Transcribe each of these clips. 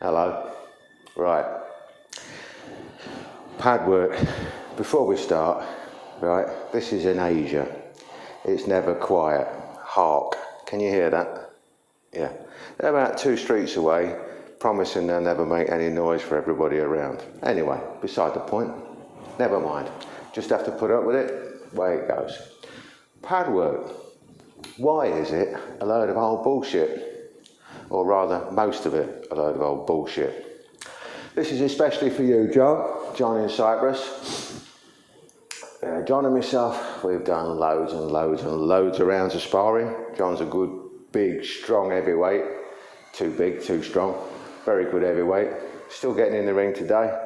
Hello. Right. Padwork. Before we start, right, this is in Asia. It's never quiet. Hark. Can you hear that? Yeah. They're about 2 streets away, promising they'll never make any noise for everybody around. Anyway, beside the point. Never mind. Just have to put up with it. Way it goes. Padwork. Why is it a load of old bullshit? Or rather, most of it a load of old bullshit. This is especially for you, John in Cyprus. John and myself, we've done loads and loads and loads of rounds of sparring. John's a good, big, strong heavyweight. Too big, too strong. Very good heavyweight. Still getting in the ring today.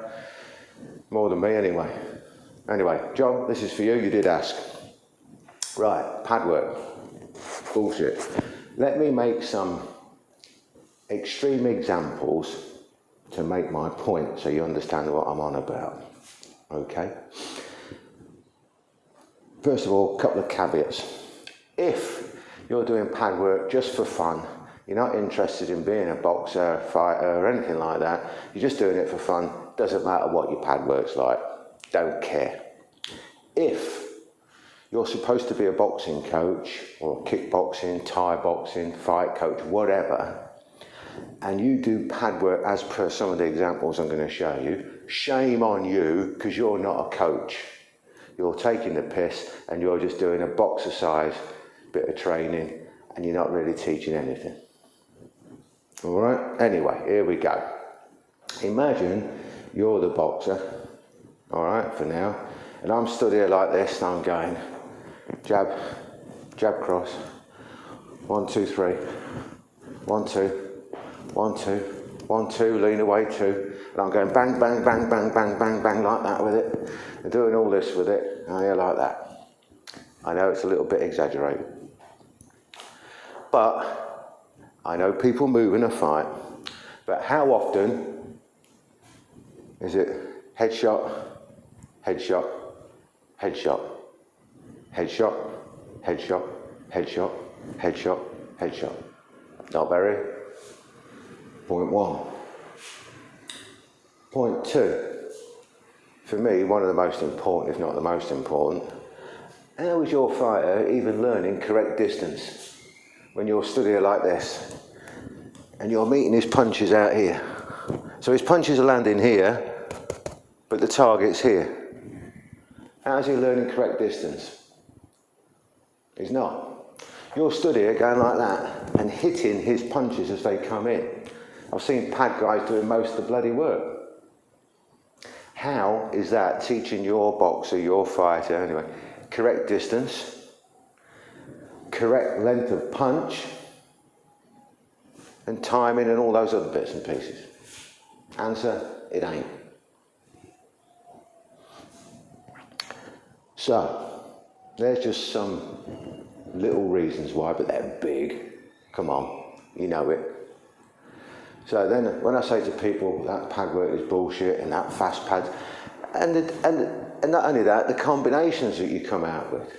More than me anyway. Anyway, John, this is for you. You did ask. Right, padwork. Bullshit. Let me make some extreme examples to make my point so you understand what I'm on about. Okay? First of all, a couple of caveats. If you're doing padwork just for fun, you're not interested in being a boxer, fighter, or anything like that, you're just doing it for fun, doesn't matter what your padwork's like, don't care. If you're supposed to be a boxing coach, or kickboxing, Thai boxing, fight coach, whatever, and you do padwork as per some of the examples I'm going to show you, shame on you, because you're not a coach. You're taking the piss and you're just doing a boxercise bit of training and you're not really teaching anything. All right? Anyway, here we go. Imagine you're the boxer, all right, for now, and I'm stood here like this and I'm going jab, jab, cross, 1, 2, 3, 1, 2. 1, 2, 1, 2, lean away 2, and I'm going bang, bang, bang, bang, bang, bang, bang like that with it. I'm doing all this with it, and yeah, like that. I know it's a little bit exaggerated, but I know people move in a fight. But how often is it headshot, headshot, headshot, headshot, headshot, headshot, headshot, headshot? Not very. Point 1. Point 2, for me, one of the most important, if not the most important, how is your fighter even learning correct distance when you're stood here like this and you're meeting his punches out here? So his punches are landing here, but the target's here. How's he learning correct distance? He's not. You're stood here going like that and hitting his punches as they come in. I've seen pad guys doing most of the bloody work. How is that teaching your boxer, your fighter, anyway, correct distance, correct length of punch, and timing and all those other bits and pieces? Answer, it ain't. So, there's just some little reasons why, but they're big. Come on, you know it. So then when I say to people that padwork is bullshit and that fast pads, and not only that, the combinations that you come out with.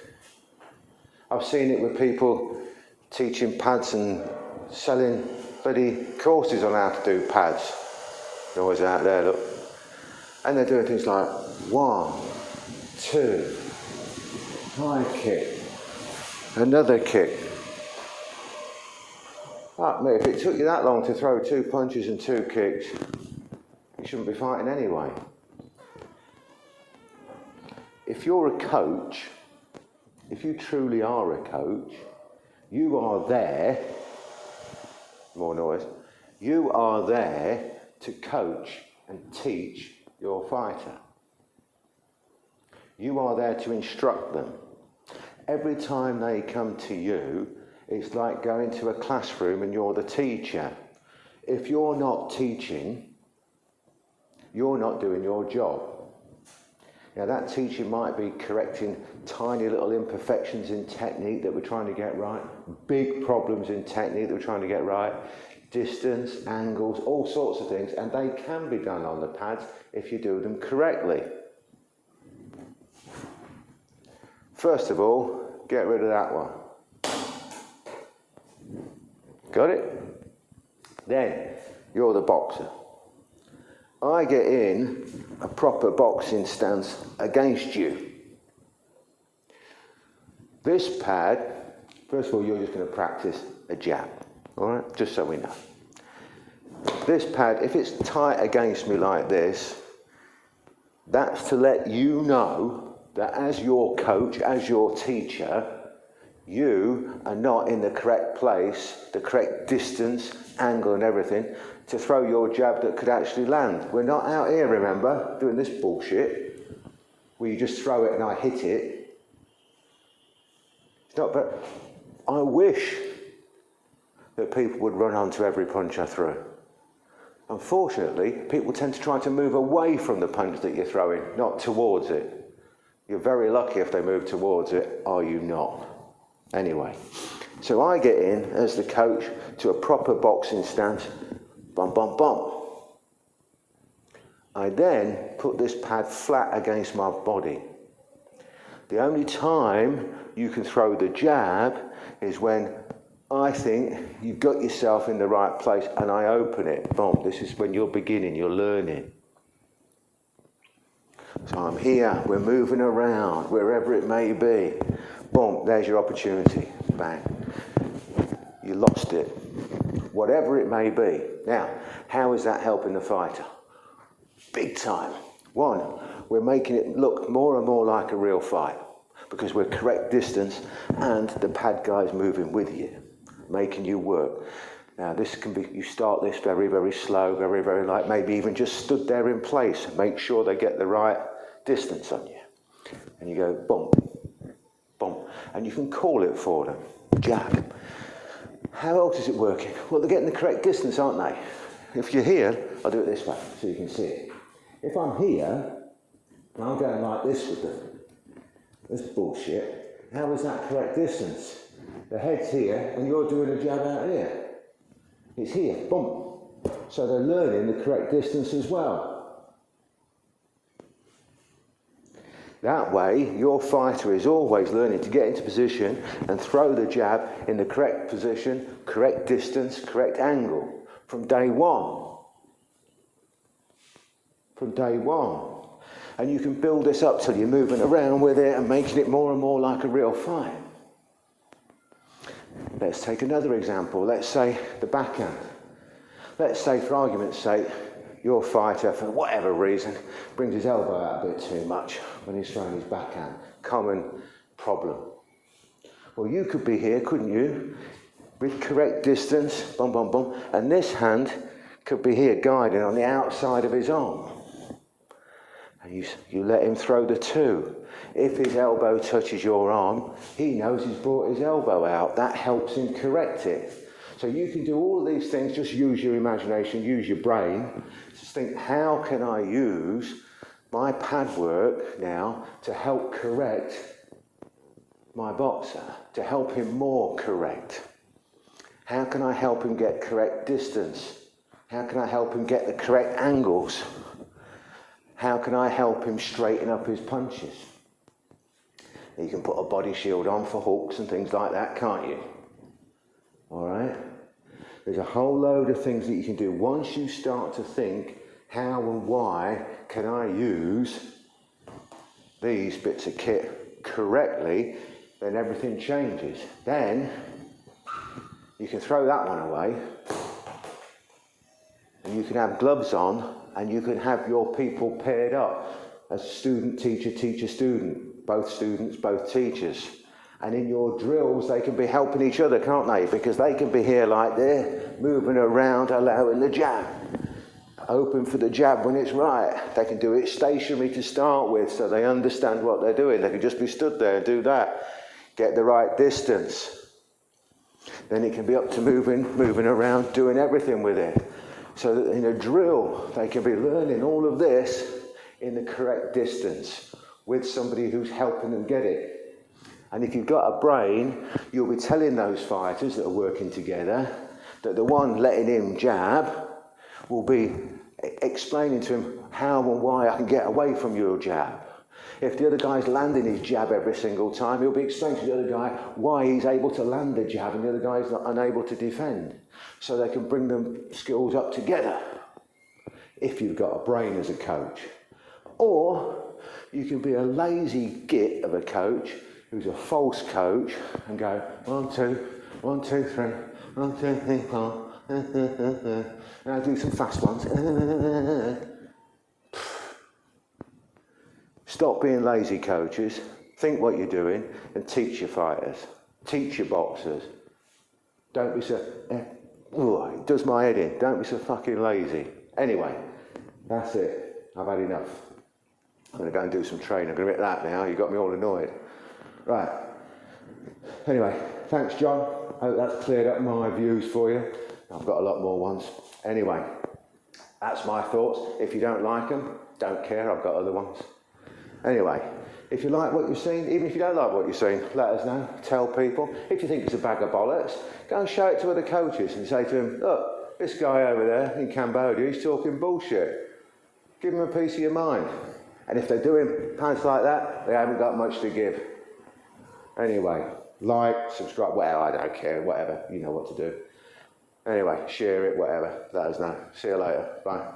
I've seen it with people teaching pads and selling bloody courses on how to do pads. They're always out there, look. And they're doing things like 1, 2, high kick, another kick. Fuck me, if it took you that long to throw 2 punches and 2 kicks, you shouldn't be fighting anyway. If you're a coach, if you truly are a coach, you are there, more noise, you are there to coach and teach your fighter. You are there to instruct them. Every time they come to you, it's like going to a classroom and you're the teacher. If you're not teaching, you're not doing your job. Now that teaching might be correcting tiny little imperfections in technique that we're trying to get right, big problems in technique that we're trying to get right, distance, angles, all sorts of things, and they can be done on the pads if you do them correctly. First of all, get rid of that one. Got it? Then, you're the boxer. I get in a proper boxing stance against you. This pad, first of all, you're just going to practice a jab, all right? Just so we know. This pad, if it's tight against me like this, that's to let you know that as your coach, as your teacher, you are not in the correct place, the correct distance, angle and everything to throw your jab that could actually land. We're not out here, remember, doing this bullshit where you just throw it and I hit it. It's not, but I wish that people would run onto every punch I throw. Unfortunately, people tend to try to move away from the punch that you're throwing, not towards it. You're very lucky if they move towards it, are you not? Anyway, so I get in as the coach to a proper boxing stance, bum, bum, bum. I then put this pad flat against my body. The only time you can throw the jab is when I think you've got yourself in the right place and I open it. Boom, this is when you're beginning, you're learning. So I'm here, we're moving around, wherever it may be. Boom, there's your opportunity. Bang. You lost it. Whatever it may be. Now, how is that helping the fighter? Big time. One, we're making it look more and more like a real fight because we're correct distance and the pad guy's moving with you, making you work. Now, this can be, you start this very, very slow, very, very light, maybe even just stood there in place. Make sure they get the right distance on you. And you go, boom, boom. And you can call it for them. Jab. How else is it working? Well, they're getting the correct distance, aren't they? If you're here, I'll do it this way so you can see it. If I'm here, and I'm going like this with them, this bullshit, how is that correct distance? The head's here, and you're doing a jab out here. It's here, boom. So they're learning the correct distance as well. That way, your fighter is always learning to get into position and throw the jab in the correct position, correct distance, correct angle from day one. From day one. And you can build this up till you're moving around with it and making it more and more like a real fight. Let's take another example. Let's say the backhand. Let's say, for argument's sake, your fighter, for whatever reason, brings his elbow out a bit too much when he's throwing his backhand. Common problem. Well, you could be here, couldn't you? With correct distance, bum, bum, bum, and this hand could be here guiding on the outside of his arm. And you let him throw the two. If his elbow touches your arm, he knows he's brought his elbow out. That helps him correct it. So you can do all these things, just use your imagination, use your brain. Just think, how can I use my pad work now to help correct my boxer, to help him more correct? How can I help him get correct distance? How can I help him get the correct angles? How can I help him straighten up his punches? You can put a body shield on for hooks and things like that, can't you? All right? There's a whole load of things that you can do. Once you start to think, how and why can I use these bits of kit correctly, then everything changes. Then you can throw that one away and you can have gloves on and you can have your people paired up as student, teacher, teacher, student, both students, both teachers. And in your drills, they can be helping each other, can't they? Because they can be here like they're moving around, allowing the jab. Open for the jab when it's right. They can do it stationary to start with, so they understand what they're doing. They can just be stood there and do that. Get the right distance. Then it can be up to moving around, doing everything with it. So that in a drill, they can be learning all of this in the correct distance with somebody who's helping them get it. And if you've got a brain, you'll be telling those fighters that are working together that the one letting him jab will be explaining to him how and why I can get away from your jab. If the other guy's landing his jab every single time, he'll be explaining to the other guy why he's able to land the jab and the other guy's not unable to defend. So they can bring them skills up together. if you've got a brain as a coach. Or you can be a lazy git of a coach who's a false coach and go 1, 2, 1, 2, 3, 1, 2, 3, 4, and I do some fast ones. Stop being lazy coaches, think what you're doing and teach your fighters, teach your boxers. Don't be so, it does my head in, don't be so fucking lazy. Anyway, that's it, I've had enough. I'm going to go and do some training. I'm going to hit that now. You got me all annoyed. Right. Anyway, thanks, John. I hope that's cleared up my views for you. I've got a lot more ones. Anyway, that's my thoughts. If you don't like them, don't care. I've got other ones. Anyway, if you like what you've seen, even if you don't like what you've seen, let us know. Tell people. If you think it's a bag of bollocks, go and show it to other coaches and say to them, look, this guy over there in Cambodia, he's talking bullshit. Give him a piece of your mind. And if they're doing pants like that, they haven't got much to give. Anyway, like, subscribe, well, I don't care, whatever, you know what to do. Anyway, share it, whatever, let us know. See you later, bye.